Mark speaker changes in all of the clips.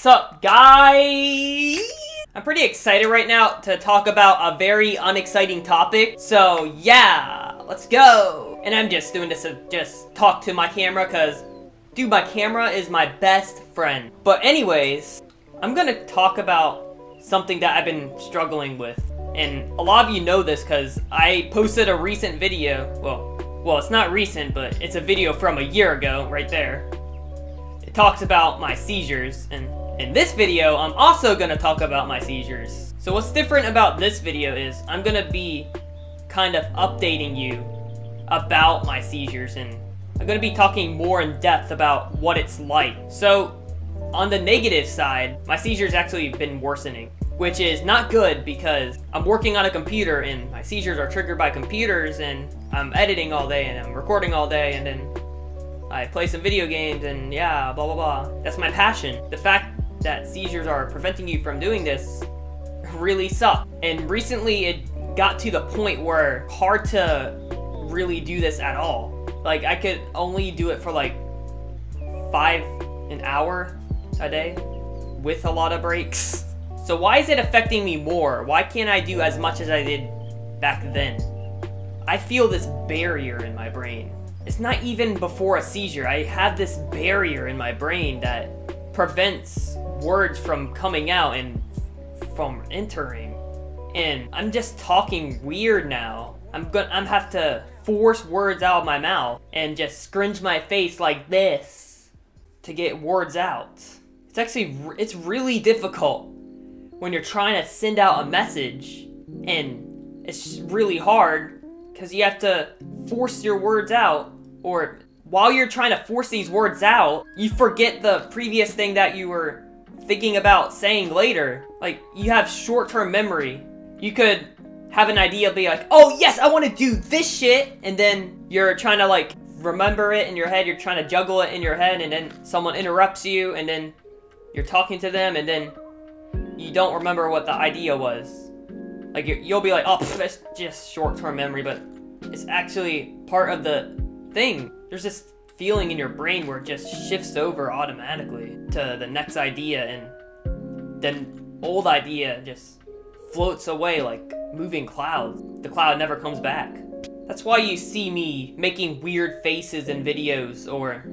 Speaker 1: What's up, guys? I'm pretty excited right now to talk about a very unexciting topic. So yeah, let's go. And I'm just doing this to just talk to my camera because, dude, my camera is my best friend. But anyways, I'm gonna talk about something that I've been struggling with. And a lot of you know this because I posted a recent video. Well, it's not recent, but it's a video from a year ago right there. It talks about my seizures, and in this video, I'm also gonna talk about my seizures. So what's different about this video is I'm gonna be kind of updating you about my seizures, and I'm gonna be talking more in depth about what it's like. So on the negative side, my seizures actually been worsening, which is not good because I'm working on a computer and my seizures are triggered by computers, and I'm editing all day and I'm recording all day, and then I play some video games, and yeah, blah blah blah. That's my passion. The fact that seizures are preventing you from doing this really sucks. And recently it got to the point where it's hard to really do this at all. Like, I could only do it for like an hour a day with a lot of breaks. So why is it affecting me more? Why can't I do as much as I did back then? I feel this barrier in my brain. It's not even before a seizure. I have this barrier in my brain that prevents words from coming out and from entering. And I'm just talking weird now. I'm have to force words out of my mouth and just scrunch my face like this to get words out. It's really difficult when you're trying to send out a message, and it's really hard because you have to force your words out, or while you're trying to force these words out, you forget the previous thing that you were thinking about saying later. Like, you have short-term memory. You could have an idea, be like, oh yes, I want to do this shit, and then you're trying to like remember it in your head, you're trying to juggle it in your head, and then someone interrupts you, and then you're talking to them, and then you don't remember what the idea was. Like, you'll be like, oh, it's just short-term memory, but it's actually part of the thing. There's this feeling in your brain where it just shifts over automatically to the next idea, and then old idea just floats away like moving clouds. The cloud never comes back. That's why you see me making weird faces in videos or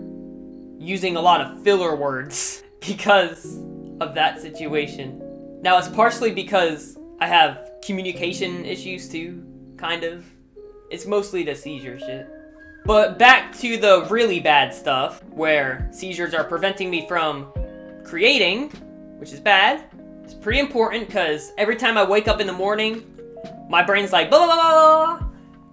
Speaker 1: using a lot of filler words because of that situation. Now, it's partially because I have communication issues too, kind of. It's mostly the seizure shit. But back to the really bad stuff, where seizures are preventing me from creating, which is bad. It's pretty important because every time I wake up in the morning, my brain's like, blah, blah, blah, blah,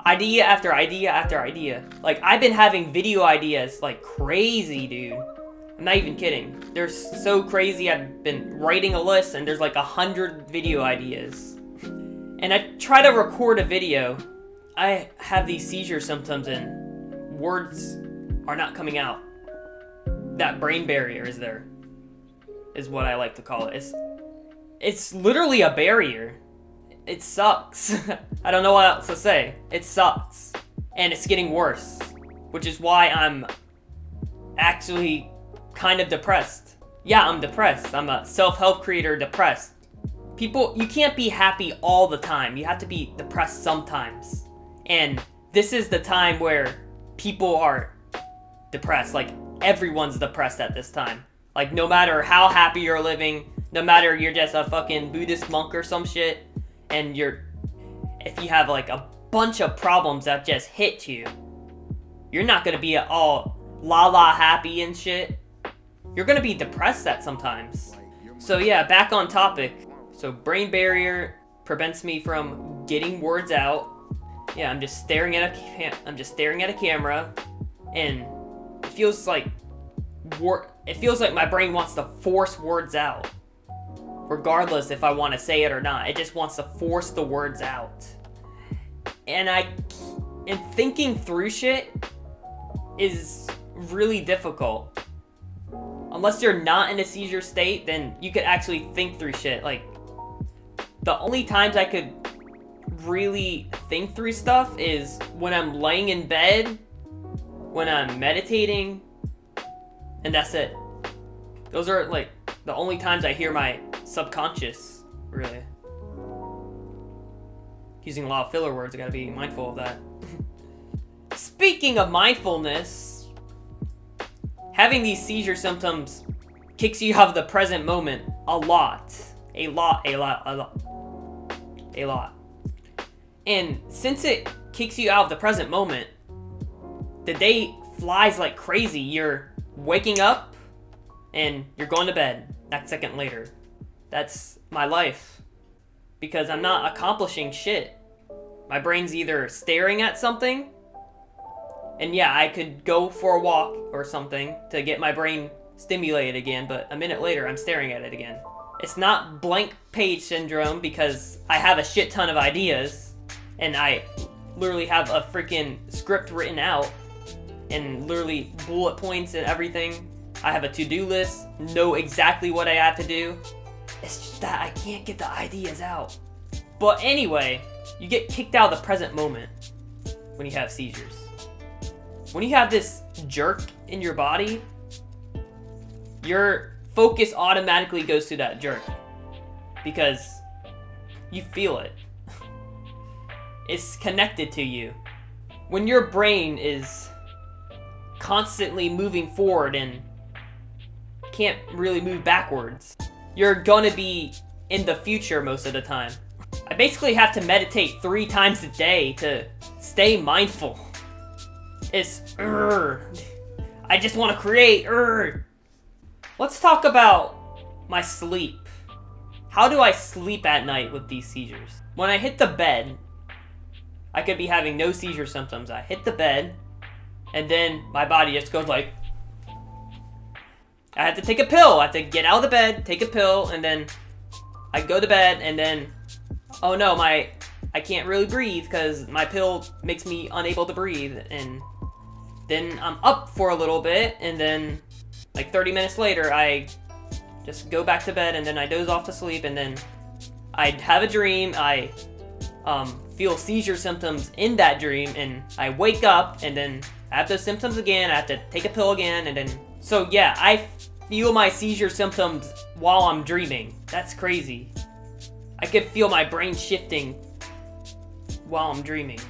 Speaker 1: idea after idea after idea. Like, I've been having video ideas like crazy, dude. I'm not even kidding. They're so crazy. I've been writing a list and there's like 100 video ideas. And I try to record a video. I have these seizure symptoms and words are not coming out. That brain barrier is there, is what I like to call it. It's literally a barrier. It sucks. I don't know what else to say. It sucks. And it's getting worse, which is why I'm actually kind of depressed. Yeah, I'm depressed. I'm a self-help creator depressed. People, you can't be happy all the time. You have to be depressed sometimes. And this is the time where people are depressed. Like, everyone's depressed at this time. Like, no matter how happy you're living, no matter you're just a fucking Buddhist monk or some shit, and if you have like a bunch of problems that just hit you, you're not gonna be all la happy and shit. You're gonna be depressed at sometimes. So yeah, back on topic. So brain barrier prevents me from getting words out. Yeah, I'm just staring at a camera, and it feels like my brain wants to force words out, regardless if I want to say it or not. It just wants to force the words out. And thinking through shit is really difficult. Unless you're not in a seizure state, then you could actually think through shit. Like, the only times I could really think through stuff is when I'm laying in bed, when I'm meditating, and that's it. Those are like the only times I hear my subconscious, really. Using a lot of filler words, I gotta be mindful of that. Speaking of mindfulness, having these seizure symptoms kicks you out of the present moment a lot. A lot. And since it kicks you out of the present moment, the day flies like crazy. You're waking up and you're going to bed that second later. That's my life. Because I'm not accomplishing shit. My brain's either staring at something, and yeah, I could go for a walk or something to get my brain stimulated again, but a minute later I'm staring at it again. It's not blank page syndrome because I have a shit ton of ideas and I literally have a freaking script written out and literally bullet points and everything. I have a to-do list, know exactly what I have to do. It's just that I can't get the ideas out. But anyway, you get kicked out of the present moment when you have seizures. When you have this jerk in your body, your focus automatically goes to that jerk because you feel it. It's connected to you. When your brain is constantly moving forward and can't really move backwards, you're gonna be in the future most of the time. I basically have to meditate 3 times a day to stay mindful. It's I just want to create. Let's talk about my sleep. How do I sleep at night with these seizures? When I hit the bed, I could be having no seizure symptoms. I hit the bed, and then my body just goes like... I have to take a pill. I have to get out of the bed, take a pill, and then I go to bed, and then... Oh no, I can't really breathe because my pill makes me unable to breathe, and then I'm up for a little bit, and then like 30 minutes later I just go back to bed, and then I doze off to sleep, and then I have a dream. I feel seizure symptoms in that dream, and I wake up, and then I have those symptoms again. I have to take a pill again, and then... So yeah, I feel my seizure symptoms while I'm dreaming. That's crazy. I could feel my brain shifting while I'm dreaming.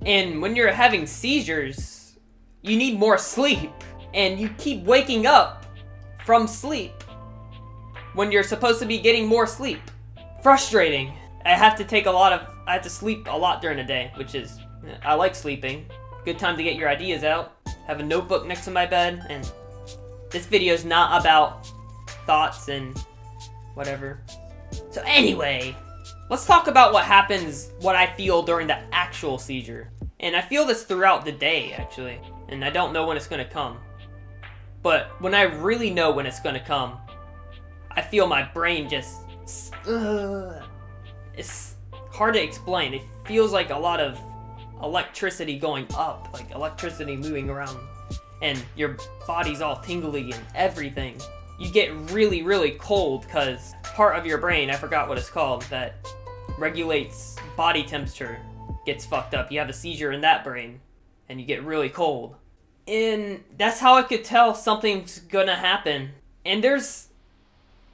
Speaker 1: And when you're having seizures, you need more sleep. And you keep waking up from sleep when you're supposed to be getting more sleep. Frustrating. I have to sleep a lot during the day, which is, I like sleeping. Good time to get your ideas out. Have a notebook next to my bed, and this video is not about thoughts and whatever. So anyway, let's talk about what I feel during the actual seizure. And I feel this throughout the day, actually. And I don't know when it's gonna come. But when I really know when it's gonna come, I feel my brain just... It's hard to explain. It feels like a lot of electricity going up, like electricity moving around. And your body's all tingly and everything. You get really, really cold because part of your brain, I forgot what it's called, that regulates body temperature gets fucked up. You have a seizure in that brain and you get really cold. And that's how I could tell something's gonna happen. And there's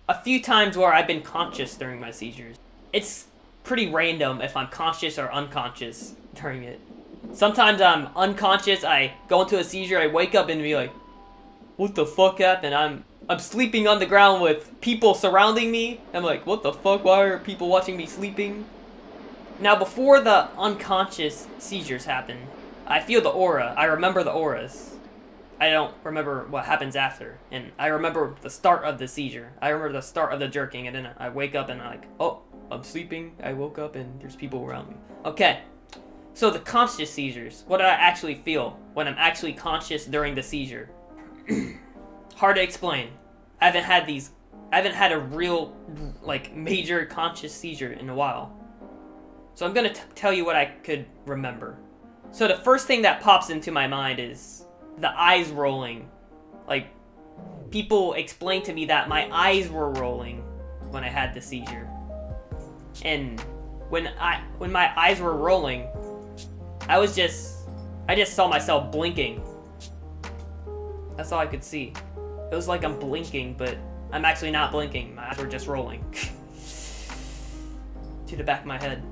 Speaker 1: a few times where I've been conscious during my seizures. It's pretty random if I'm conscious or unconscious during it. Sometimes I'm unconscious, I go into a seizure, I wake up and be like, what the fuck happened? I'm sleeping on the ground with people surrounding me. I'm like, what the fuck? Why are people watching me sleeping? Now, before the unconscious seizures happen, I feel the aura. I remember the auras. I don't remember what happens after. And I remember the start of the seizure. I remember the start of the jerking, and then I wake up and I'm like, oh, I'm sleeping. I woke up and there's people around me. Okay. So the conscious seizures. What do I actually feel when I'm actually conscious during the seizure? Hard to explain. I haven't had a real, like, major conscious seizure in a while. So I'm gonna tell you what I could remember. So the first thing that pops into my mind is the eyes rolling. Like, people explained to me that my eyes were rolling when I had the seizure. And when my eyes were rolling, I just saw myself blinking. That's all I could see. It was like I'm blinking, but I'm actually not blinking. My eyes are just rolling. To the back of my head.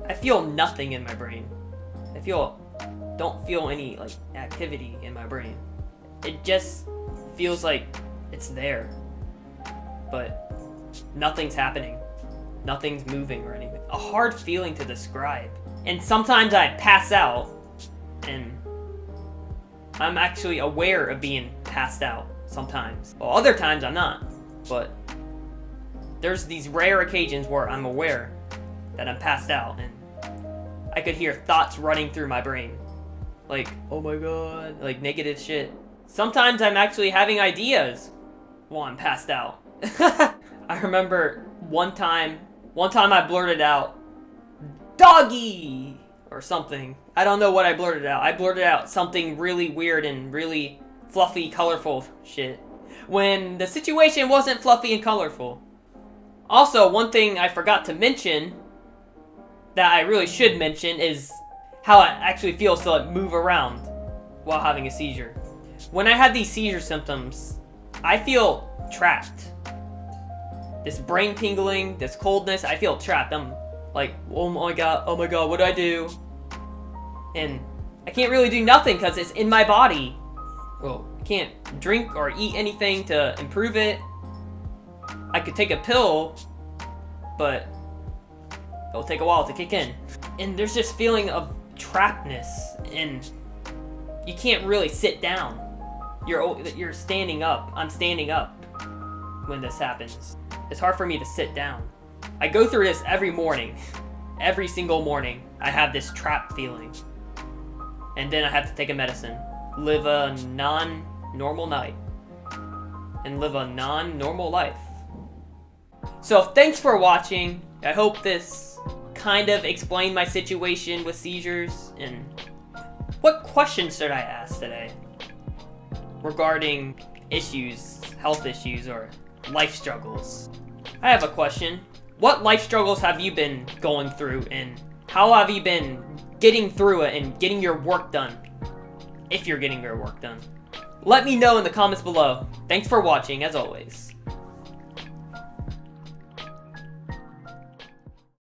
Speaker 1: I feel nothing in my brain. Don't feel any like activity in my brain. It just feels like it's there, but nothing's happening. Nothing's moving or anything. A hard feeling to describe. And sometimes I pass out, and I'm actually aware of being passed out sometimes. Well, other times I'm not, but there's these rare occasions where I'm aware that I'm passed out, and I could hear thoughts running through my brain. Like, oh my god, like negative shit. Sometimes I'm actually having ideas while I'm passed out. I remember one time I blurted out, "Doggy!" or something. I don't know what I blurted out. I blurted out something really weird and really fluffy, colorful shit, when the situation wasn't fluffy and colorful. Also, one thing I forgot to mention that I really should mention is how it actually feels to like move around while having a seizure. When I have these seizure symptoms, I feel trapped. This brain tingling, this coldness, I feel trapped. I'm like, oh my god, what do I do? And I can't really do nothing because it's in my body. Well, I can't drink or eat anything to improve it. I could take a pill, but it'll take a while to kick in. And there's this feeling of trappedness, and you can't really sit down. You're standing up. I'm standing up when this happens. It's hard for me to sit down. I go through this every morning. Every single morning, I have this trapped feeling. And then I have to take a medicine. Live a non-normal night. And live a non-normal life. So thanks for watching. I hope this kind of explained my situation with seizures. And what questions should I ask today regarding issues, health issues, or life struggles? I have a question. What life struggles have you been going through, and how have you been getting through it and getting your work done? If you're getting your work done. Let me know in the comments below. Thanks for watching, as always.